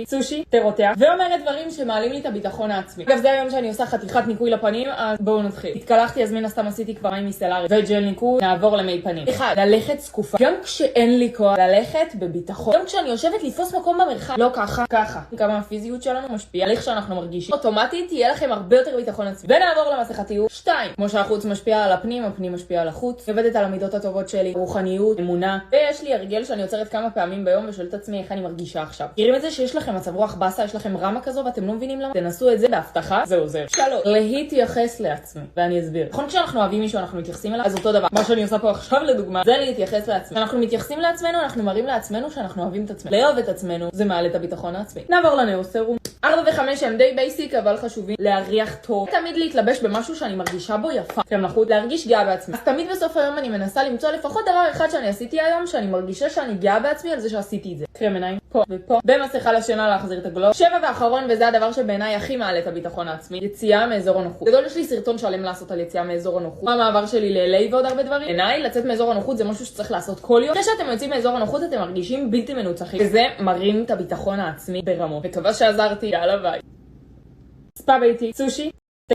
סושי, תרותח, ואומרת דברים שמעלים לי את הביטחון העצמי. אגב, זה היום שאני עושה חתיכת ניקוי לפנים, אז בואו נתחיל. התקלחתי, אז מן הסתם עשיתי כבר מים מסלרי וג'ל ניקוי, נעבור למי פנים. 1. ללכת זקופה. גם כשאין לי כוח, ללכת בביטחון. גם כשאני יושבת לתפוס מקום במרחב. לא ככה. כמה הפיזיות שלנו משפיעה על איך שאנחנו מרגישים. אוטומטית תהיה לכם הרבה יותר ביטחון עצמי. ונעבור למסכתיות. 2. כמו שהחוץ משפיע על הפנים, הפנים משפיע על החוץ. עובדת על המידות הטובות שלי, רוחניות, אמונה. ויש לי הרגל שאני יוצרת כמה פעמים ביום ושואלת את עצמי איך אני מרגישה עכשיו. מכירים את זה שיש לכם מצב רוח באסה, יש לכם רמה כזו ואתם לא מבינים למה? תנסו את זה בהבטחה, זה עוזר. 3. להתייחס לעצמי, ואני אסביר. נכון, כשאנחנו אוהבים מישהו אנחנו מתייחסים אליו, אז אותו דבר. מה שאני עושה פה עכשיו לדוגמה, זה להתייחס לעצמי. כשאנחנו מתייחסים לעצמנו, אנחנו מראים לעצמנו שאנחנו אוהבים את עצמנו. לאהוב את עצמנו, זה מעלה את הביטחון העצמי. נעבור לנאוסרום. 4 ו-5 הם די בייסיק אבל חשובים. להריח טוב. תמיד להתלבש במשהו שאני מרגישה בו יפה. נחות, להרגיש גאה בעצמי. אז תמיד בסוף היום אני מנסה למצוא לפחות דבר אחד שאני עשיתי היום, שאני מרגישה שאני גאה בעצמי על זה שעשיתי את זה. קרם עיניים, פה ופה. במסכה לשינה להחזיר את הגלוב. 7 ואחרון, וזה הדבר שבעיניי הכי מעלה את הביטחון העצמי. יציאה מאזור הנוחות. גדול, יש לי סרטון שלם לעשות על יציאה מאזור הנוחות. המעבר שלי ל-LA ועוד הרבה דברים. בעיניי, לצאת מאזור הנוחות זה משהו שצריך לעשות כל יום. כשאתם יוצאים מאזור הנוחות אתם מרגישים בלתי מנוצחים. וזה מרים את הביטחון העצמי ברמות. מקווה שעזרתי. יאללה ביי. ספא ביתי, סושי.